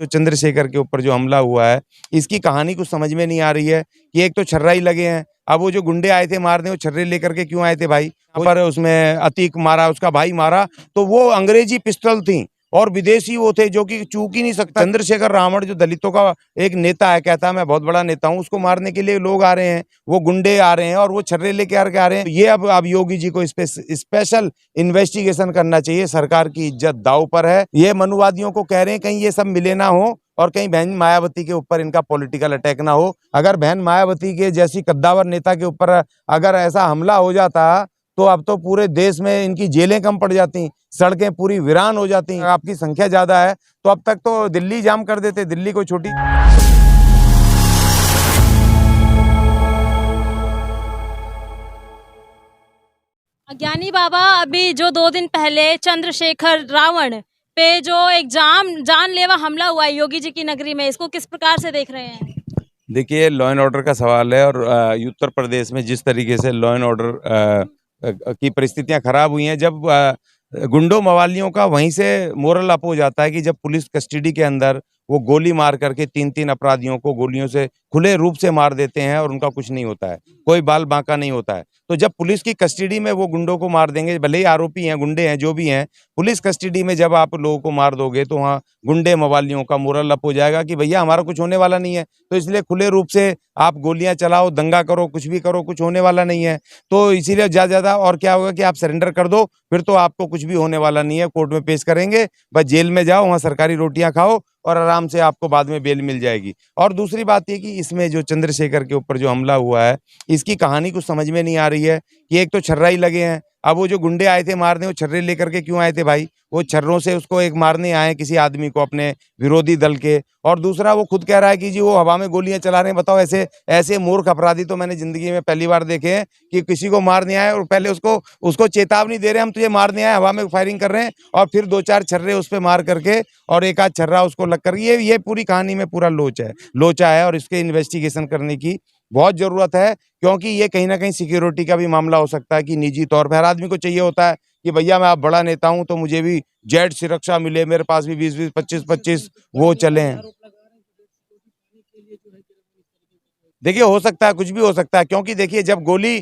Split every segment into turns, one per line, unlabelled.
जो चंद्रशेखर के ऊपर जो हमला हुआ है, इसकी कहानी कुछ समझ में नहीं आ रही है कि एक तो छर्रा ही लगे हैं। अब वो जो गुंडे आए थे मारने, वो छर्रे लेकर के क्यों आए थे भाई? पर उसमें अतीक मारा, उसका भाई मारा, तो वो अंग्रेजी पिस्टल थी और विदेशी वो थे जो कि चूक ही नहीं सकता। चंद्रशेखर रावण जो दलितों का एक नेता है, कहता है मैं बहुत बड़ा नेता हूँ, उसको मारने के लिए लोग आ रहे हैं, वो गुंडे आ रहे हैं और वो छर्रे लेके आ रहे हैं। तो ये अब योगी जी को स्पेशल इन्वेस्टिगेशन करना चाहिए। सरकार की इज्जत दांव पर है। ये मनुवादियों को कह रहे हैं कहीं ये सब मिले ना हो और कहीं बहन मायावती के ऊपर इनका पॉलिटिकल अटैक ना हो। अगर बहन मायावती के जैसी कद्दावर नेता के ऊपर अगर ऐसा हमला हो जाता तो अब तो पूरे देश में इनकी जेलें कम पड़ जाती, सड़कें पूरी वीरान हो जाती। आपकी संख्या ज्यादा है तो अब तक तो दिल्ली जाम कर देते, दिल्ली को छोटी।
ज्ञानी बाबा, अभी जो 2 दिन पहले चंद्रशेखर रावण पे जो एक जानलेवा हमला हुआ है योगी जी की नगरी में, इसको किस प्रकार से देख रहे हैं?
देखिए, लॉ एंड ऑर्डर का सवाल है और उत्तर प्रदेश में जिस तरीके से लॉ एंड ऑर्डर की परिस्थितियां खराब हुई हैं, जब गुंडों मवालियों का वहीं से मोरल अप हो जाता है कि जब पुलिस कस्टडी के अंदर वो गोली मार करके 3-3 अपराधियों को गोलियों से खुले रूप से मार देते हैं और उनका कुछ नहीं होता है, कोई बाल बांका नहीं होता है। तो जब पुलिस की कस्टडी में वो गुंडों को मार देंगे, भले ही आरोपी हैं, गुंडे हैं, जो भी हैं, पुलिस कस्टडी में जब आप लोगों को मार दोगे तो वहाँ गुंडे मवालियों का मोरल अप हो जाएगा कि भैया हमारा कुछ होने वाला नहीं है, तो इसलिए खुले रूप से आप गोलियां चलाओ, दंगा करो, कुछ भी करो, कुछ होने वाला नहीं है। तो इसीलिए ज्यादा और क्या होगा कि आप सरेंडर कर दो, फिर तो आपको कुछ भी होने वाला नहीं है। कोर्ट में पेश करेंगे, बस जेल में जाओ, वहाँ सरकारी रोटियां खाओ और आराम से आपको बाद में बेल मिल जाएगी। और दूसरी बात ये कि इसमें जो चंद्रशेखर के ऊपर जो हमला हुआ है, इसकी कहानी कुछ समझ में नहीं आ रही है कि एक तो छर्रा ही लगे हैं। अब वो जो गुंडे आए थे मारने, वो छर्रे लेकर के क्यों आए थे भाई? वो छर्रों से उसको एक मारने आए किसी आदमी को, अपने विरोधी दल के। और दूसरा वो खुद कह रहा है कि जी वो हवा में गोलियां चला रहे हैं। बताओ, ऐसे ऐसे मूर्ख अपराधी तो मैंने जिंदगी में पहली बार देखे हैं कि किसी को मारने आए और पहले उसको चेतावनी दे रहे हैं, हम तुझे मारने आए, हवा में फायरिंग कर रहे हैं, और फिर 2-4 छर्रे उस पर मार करके और एक आध छर्रा उसको लग कर। ये पूरी कहानी में पूरा लोचा है और इसके इन्वेस्टिगेशन करने की बहुत जरूरत है, क्योंकि ये कहीं ना कहीं सिक्योरिटी का भी मामला हो सकता है कि निजी तौर पर हर आदमी को चाहिए होता है कि भैया मैं आप बड़ा नेता हूं तो मुझे भी जेट सुरक्षा मिले, मेरे पास भी 20-20, 25-25 वो चले हैं। देखिए, हो सकता है, कुछ भी हो सकता है, क्योंकि देखिए जब गोली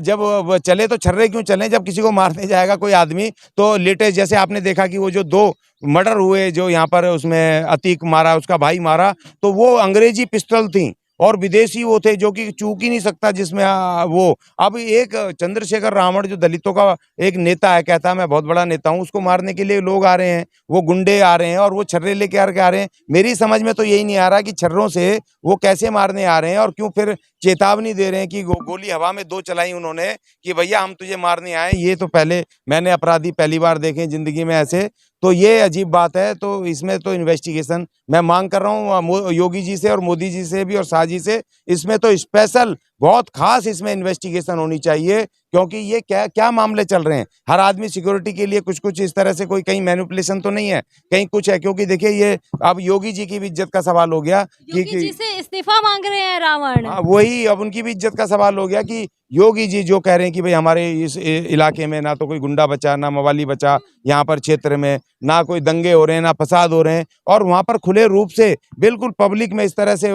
जब चले तो छर्रे क्यों चले? जब किसी को मारने जाएगा कोई आदमी तो लेटेस्ट जैसे आपने देखा कि वो जो 2 मर्डर हुए, जो यहाँ पर उसमें अतीक मारा, उसका भाई मारा, तो वो अंग्रेजी पिस्टल थी और विदेशी वो थे जो कि चूक ही नहीं सकता जिसमें वो। अब एक चंद्रशेखर रावण जो दलितों का एक नेता है, कहता है मैं बहुत बड़ा नेता हूँ, उसको मारने के लिए लोग आ रहे हैं, वो गुंडे आ रहे हैं और वो छर्रे लेके आ रहे हैं। मेरी समझ में तो यही नहीं आ रहा कि छर्रों से वो कैसे मारने आ रहे हैं और क्यों फिर चेतावनी दे रहे हैं कि गोली हवा में 2 चलाई उन्होंने कि भैया हम तुझे मारने आए। ये तो पहले मैंने अपराधी पहली बार देखे जिंदगी में ऐसे, तो ये अजीब बात है। तो इसमें तो इन्वेस्टिगेशन मैं मांग कर रहा हूँ योगी जी से और मोदी जी से भी और शाह जी से। इसमें तो स्पेशल बहुत खास इसमें इन्वेस्टिगेशन होनी चाहिए, क्योंकि ये क्या मामले चल रहे हैं। हर आदमी सिक्योरिटी के लिए कुछ इस तरह से कोई कहीं मैनिपुलेशन तो नहीं है, कहीं कुछ है, क्योंकि देखिए ये अब योगी जी की भी इज्जत का सवाल हो गया
योगी जी से इस्तीफा मांग रहे हैं रावण।
वही अब उनकी भी इज्जत का सवाल हो गया कि योगी जी जो कह रहे हैं कि भाई हमारे इस इलाके में ना तो कोई गुंडा बचा, ना मवाली बचा, यहाँ पर क्षेत्र में ना कोई दंगे हो रहे हैं, ना फसाद हो रहे हैं, और वहाँ पर खुले रूप से बिल्कुल पब्लिक में इस तरह से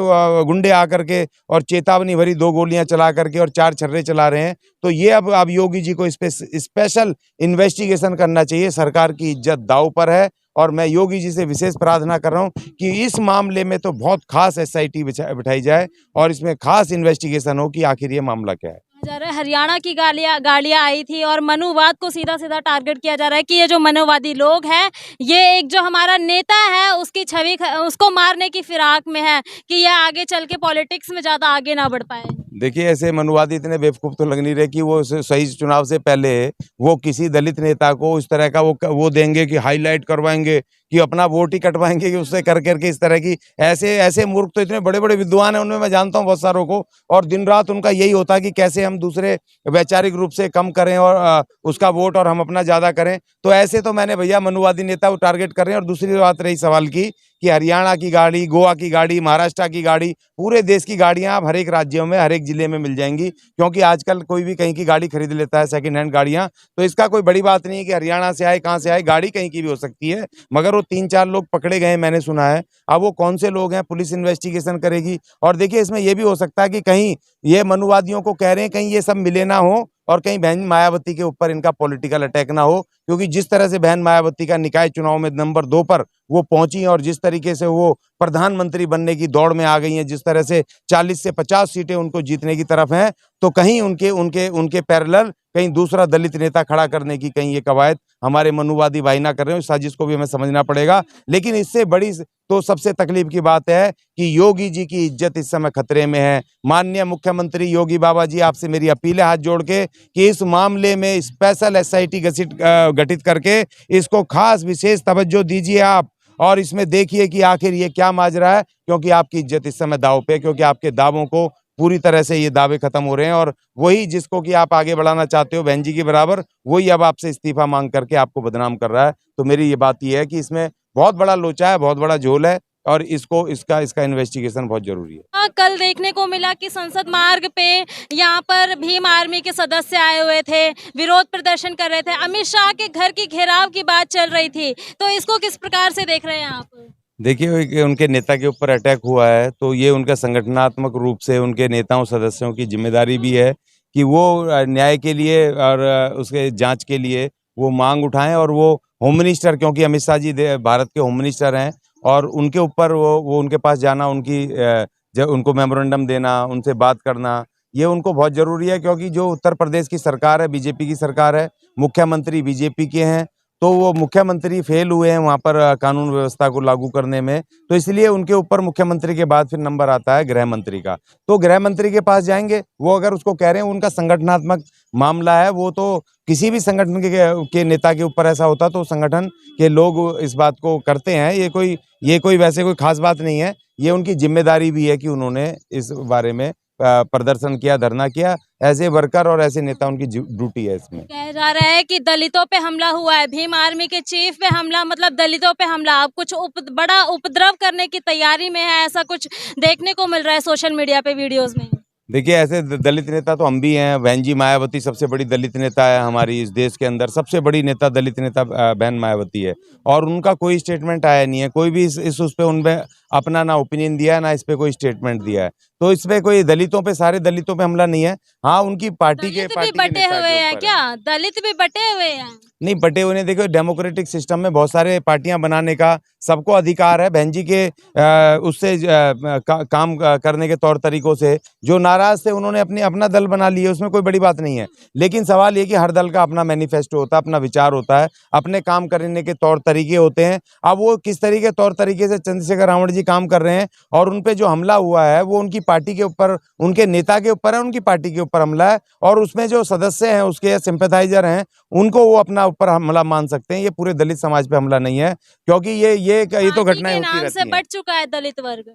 गुंडे आकर के और चेतावनी भरी 2 गोलियां चला करके और 4 छर्रे चला रहे हैं। तो ये अब योगी जी को स्पेशल इन्वेस्टिगेशन करना चाहिए। सरकार की इज्जत दांव पर है और मैं योगी जी से विशेष प्रार्थना कर रहा हूँ कि इस मामले में तो बहुत खास SIT बिठाई जाए और इसमें खास इन्वेस्टिगेशन हो कि आखिर ये मामला क्या है।
जा रहा है हरियाणा की गाड़ियां आई थी और मनुवाद को सीधा सीधा टारगेट किया जा रहा है कि ये जो मनोवादी लोग हैं, ये एक जो हमारा नेता है उसकी छवि उसको मारने की फिराक में है कि ये आगे चल के पॉलिटिक्स में ज्यादा आगे ना बढ़ पाए।
देखिए, ऐसे मनुवादी इतने बेवकूफ़ तो लग नहीं रहे कि वो सही चुनाव से पहले वो किसी दलित नेता को इस तरह का वो देंगे कि हाईलाइट करवाएंगे कि अपना वोट ही कटवाएंगे कि उससे कर करके इस तरह की। ऐसे मूर्ख तो इतने बड़े बड़े विद्वान हैं, उनमें मैं जानता हूँ बहुत सारों को, और दिन रात उनका यही होता है कि कैसे हम दूसरे वैचारिक रूप से कम करें और उसका वोट और हम अपना ज़्यादा करें। तो ऐसे तो मैंने भैया मनुवादी नेता को टारगेट कर रहे हैं। और दूसरी बात रही सवाल की कि हरियाणा की गाड़ी, गोवा की गाड़ी, महाराष्ट्र की गाड़ी, पूरे देश की गाड़ियां अब हर एक राज्यों में, हर एक जिले में मिल जाएंगी, क्योंकि आजकल कोई भी कहीं की गाड़ी खरीद लेता है, सेकंड हैंड गाड़ियां। तो इसका कोई बड़ी बात नहीं है कि हरियाणा से आए, कहाँ से आए, गाड़ी कहीं की भी हो सकती है। मगर वो 3-4 लोग पकड़े गए मैंने सुना है। अब वो कौन से लोग हैं, पुलिस इन्वेस्टिगेशन करेगी। और देखिए, इसमें ये भी हो सकता है कि कहीं ये मनुवादियों को कह रहे हैं, कहीं ये सब मिले ना हो और कहीं बहन मायावती के ऊपर इनका पॉलिटिकल अटैक ना हो, क्योंकि जिस तरह से बहन मायावती का निकाय चुनाव में नंबर 2 पर वो पहुंची और जिस तरीके से वो प्रधानमंत्री बनने की दौड़ में आ गई हैं, जिस तरह से 40 से 50 सीटें उनको जीतने की तरफ हैं, तो कहीं उनके उनके उनके पैरेलल कहीं दूसरा दलित नेता खड़ा करने की कहीं ये कवायद हमारे मनुवादी भाई ना कर रहे हो। इस साजिश को भी हमें समझना पड़ेगा। लेकिन इससे बड़ी तो सबसे तकलीफ की बात है कि योगी जी की इज्जत इस समय खतरे में है। माननीय मुख्यमंत्री योगी बाबा जी, आपसे मेरी अपील है हाथ जोड़ के कि इस मामले में स्पेशल एसआईटी गठित करके इसको खास विशेष तवज्जो दीजिए आप, और इसमें देखिए कि आखिर ये क्या माजरा है, क्योंकि आपकी इज्जत इस समय दांव पे, क्योंकि आपके दावों को पूरी तरह से ये दावे खत्म हो रहे हैं और वही जिसको कि आप आगे बढ़ाना चाहते हो बहन जी के बराबर, वही अब आपसे इस्तीफा मांग करके आपको बदनाम कर रहा है। तो मेरी ये बात ये है कि इसमें बहुत बड़ा लोचा है, बहुत बड़ा झोल है और इसका इन्वेस्टिगेशन बहुत जरूरी है।
हाँ, कल देखने को मिला कि संसद मार्ग पे यहाँ पर भीम आर्मी के सदस्य आए हुए थे, विरोध प्रदर्शन कर रहे थे, अमित शाह के घर की घेराव की बात चल रही थी, तो इसको किस प्रकार से देख रहे हैं आप?
देखिए, उनके नेता के ऊपर अटैक हुआ है तो ये उनका संगठनात्मक रूप से उनके नेताओं सदस्यों की जिम्मेदारी भी है कि वो न्याय के लिए और उसके जांच के लिए वो मांग उठाएं। और वो होम मिनिस्टर, क्योंकि अमित शाह जी भारत के होम मिनिस्टर हैं और उनके ऊपर वो उनके पास जाना, जब उनको मेमोरेंडम देना, उनसे बात करना, ये उनको बहुत ज़रूरी है। क्योंकि जो उत्तर प्रदेश की सरकार है, बीजेपी की सरकार है, मुख्यमंत्री बीजेपी के हैं, तो वो मुख्यमंत्री फेल हुए हैं वहाँ पर कानून व्यवस्था को लागू करने में, तो इसलिए उनके ऊपर मुख्यमंत्री के बाद फिर नंबर आता है गृह मंत्री का। तो गृह मंत्री के पास जाएंगे, वो अगर उसको कह रहे हैं उनका संगठनात्मक मामला है, वो तो किसी भी संगठन के नेता के ऊपर ऐसा होता तो संगठन के लोग इस बात को करते हैं। ये कोई वैसे कोई खास बात नहीं है, ये उनकी जिम्मेदारी भी है कि उन्होंने इस बारे में प्रदर्शन किया, धरना किया। ऐसे वर्कर और ऐसे नेता उनकी ड्यूटी है इसमें।
कहा जा रहा है कि दलितों पे हमला हुआ है, भीम आर्मी के चीफ पे हमला, मतलब दलितों पे हमला, अब कुछ बड़ा उपद्रव करने की तैयारी में है, ऐसा कुछ देखने को मिल रहा है सोशल मीडिया पे वीडियोस में।
देखिए, ऐसे दलित नेता तो हम भी हैं। बहन जी मायावती सबसे बड़ी दलित नेता है हमारी इस देश के अंदर, सबसे बड़ी नेता दलित नेता बहन मायावती है और उनका कोई स्टेटमेंट आया नहीं है, कोई भी उस पे उनपे अपना ना ओपिनियन दिया है, ना इस पे कोई स्टेटमेंट दिया है। तो इसमें कोई दलितों पे, सारे दलितों पे हमला नहीं है। हाँ, उनकी पार्टी के
बटे हुए हैं क्या? दलित भी बटे हुए हैं?
नहीं, बटे हुए नहीं। देखो, डेमोक्रेटिक सिस्टम में बहुत सारे पार्टियां बनाने का सबको अधिकार है। बहन जी के उससे काम करने के तौर तरीकों से जो नाराज थे उन्होंने अपना दल बना लिया, उसमें कोई बड़ी बात नहीं है। लेकिन सवाल ये कि हर दल का अपना मैनिफेस्टो होता है, अपना विचार होता है, अपने काम करने के तौर तरीके होते हैं। अब वो किस तरीके तौर तरीके से चंद्रशेखर रावण जी काम कर रहे हैं और उन पे जो हमला हुआ है वो उनकी पार्टी के ऊपर, उनके नेता के ऊपर है, उनकी पार्टी के ऊपर हमला है और उसमें जो सदस्य हैं, उसके सिंपैथाइजर हैं, उनको वो अपना ऊपर हमला मान सकते हैं। ये पूरे दलित समाज पे हमला नहीं है, क्योंकि ये तो घटनाएं होती रहती हैं।
बट चुका है दलित वर्ग।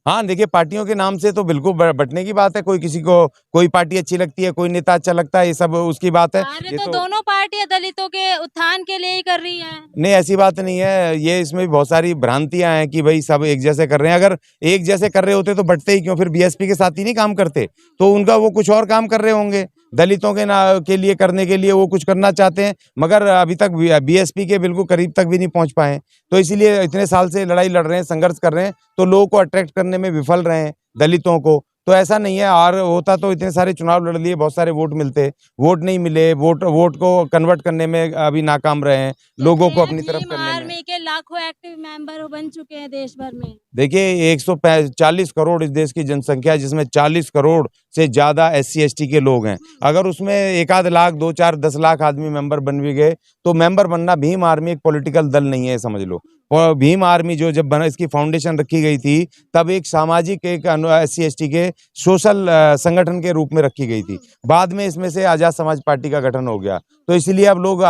हाँ, देखिए, पार्टियों के नाम से तो बिल्कुल बटने की बात है। कोई किसी को कोई पार्टी अच्छी लगती है, कोई नेता अच्छा लगता है, ये सब उसकी बात है।
ये तो दोनों पार्टियां दलितों के उत्थान के लिए ही कर रही हैं।
नहीं, ऐसी बात नहीं है। ये इसमें भी बहुत सारी भ्रांतियां हैं कि भाई सब एक जैसे कर रहे हैं। अगर एक जैसे कर रहे होते तो बटते ही क्यों? फिर बीएसपी के साथ ही नहीं काम करते, तो उनका वो कुछ और काम कर रहे होंगे। दलितों के लिए करने के लिए वो कुछ करना चाहते हैं, मगर अभी तक बीएसपी के बिल्कुल करीब तक भी नहीं पहुंच पाए। तो इसीलिए इतने साल से लड़ाई लड़ रहे हैं, संघर्ष कर रहे हैं, तो लोगों को अट्रैक्ट करने में विफल रहे हैं, दलितों को। तो ऐसा नहीं है, और होता तो इतने सारे चुनाव लड़ लिए, बहुत सारे वोट मिलते, वोट नहीं मिले, वोट को कन्वर्ट करने में अभी नाकाम रहे हैं, लोगों को अपनी तरफ करने में।
आर्मी के लाखों एक्टिव मेंबर बन चुके हैं देश भर में।
देखिए, 140 करोड़ इस देश की जनसंख्या है, जिसमें 40 करोड़ से ज्यादा SC ST के लोग हैं। अगर उसमें 1-आध लाख, 2-4, 10 लाख आदमी मेंबर बन भी गए तो मेंबर बनना, भीम आर्मी एक पॉलिटिकल दल नहीं है, समझ लो। और भीम आर्मी जो जब बना, इसकी फाउंडेशन रखी गई थी, तब एक सामाजिक, एक SC ST के सोशल संगठन के रूप में रखी गई थी। बाद में इसमें से आजाद समाज पार्टी का गठन हो गया, तो इसलिए अब लोग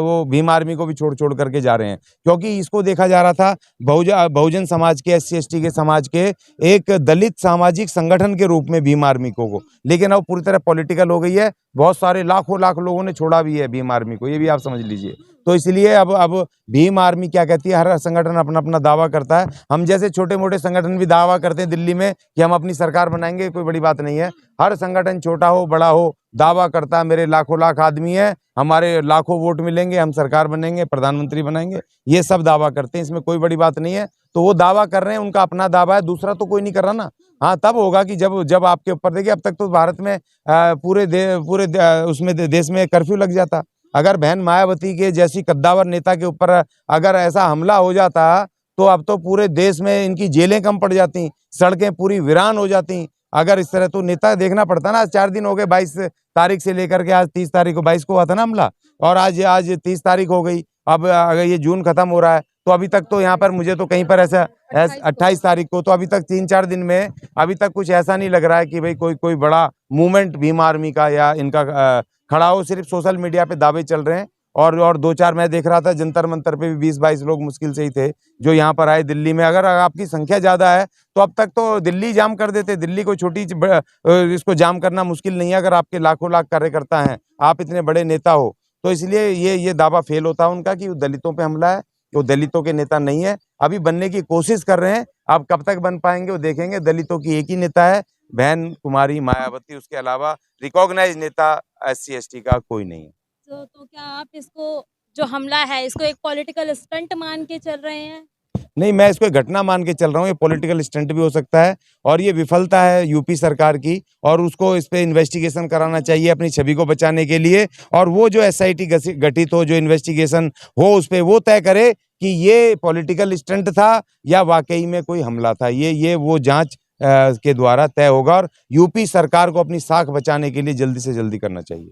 वो भीम आर्मी को भी छोड़ करके जा रहे हैं, क्योंकि इसको देखा जा रहा था बहुजन समाज के, SC ST के समाज के एक दलित सामाजिक संगठन के रूप में भीम आर्मी को। लेकिन अब पूरी तरह पॉलिटिकल हो गई है, बहुत सारे लाखों लाख लोगों ने छोड़ा भी है भीम आर्मी को, ये भी आप समझ लीजिए। तो इसलिए अब भीम आर्मी क्या कहती है, हर संगठन अपना अपना दावा करता है। हम जैसे छोटे मोटे संगठन भी दावा करते हैं दिल्ली में कि हम अपनी सरकार बनाएंगे, कोई बड़ी बात नहीं है। हर संगठन छोटा हो बड़ा हो दावा करता है मेरे लाखों लाख आदमी है, हमारे लाखों वोट मिलेंगे, हम सरकार बनेंगे, प्रधानमंत्री बनाएंगे, ये सब दावा करते हैं, इसमें कोई बड़ी बात नहीं है। तो वो दावा कर रहे हैं, उनका अपना दावा है, दूसरा तो कोई नहीं कर रहा ना। हाँ, तब होगा कि जब आपके ऊपर, देखिए अब तक तो भारत में उसमें देश में कर्फ्यू लग जाता। अगर बहन मायावती के जैसी कद्दावर नेता के ऊपर अगर ऐसा हमला हो जाता तो अब तो पूरे देश में इनकी जेलें कम पड़ जाती, सड़कें पूरी वीरान हो जाती। अगर इस तरह तो नेता देखना पड़ता ना। 4 दिन हो गए, 22 तारीख से लेकर के आज 30 तारीख को, 22 को हुआ था ना हमला, और आज 30 तारीख हो गई। अब अगर ये जून खत्म हो रहा है तो अभी तक तो यहाँ पर मुझे तो कहीं पर ऐसा 28 तारीख को, तो अभी तक 3-4 दिन में अभी तक कुछ ऐसा नहीं लग रहा है कि भाई कोई बड़ा मूवमेंट भीम आर्मी का या इनका खड़ा हो। सिर्फ सोशल मीडिया पे दावे चल रहे हैं। और 2-4 मैं देख रहा था जंतर मंतर पे भी 20-22 लोग मुश्किल से ही थे जो यहाँ पर आए दिल्ली में। अगर आपकी संख्या ज्यादा है तो अब तक तो दिल्ली जाम कर देते। दिल्ली को छोटी इसको जाम करना मुश्किल नहीं है अगर आपके लाखों लाख कार्यकर्ता हैं, आप इतने बड़े नेता हो। तो इसलिए ये दावा फेल होता है उनका कि वो दलितों पे हमला है। वो दलितों के नेता नहीं है, अभी बनने की कोशिश कर रहे हैं। अब कब तक बन पाएंगे वो देखेंगे। दलितों की एक ही नेता है, बहन कुमारी मायावती, उसके अलावा रिकॉग्नाइज नेता SC ST का कोई नहीं है।
तो क्या आप इसको, जो हमला है, इसको एक पॉलिटिकल स्टंट मान के चल रहे हैं?
नहीं, मैं इसको एक घटना मान के चल रहा हूँ। ये पॉलिटिकल स्टंट भी हो सकता है और ये विफलता है यूपी सरकार की, और उसको इस पे इन्वेस्टिगेशन कराना चाहिए अपनी छवि को बचाने के लिए। और वो जो SIT गठित हो, जो इन्वेस्टिगेशन हो, उस पे वो तय करे कि ये पॉलिटिकल स्टंट था या वाकई में कोई हमला था। ये वो जांच के द्वारा तय होगा और यूपी सरकार को अपनी साख बचाने के लिए जल्दी से जल्दी करना चाहिए।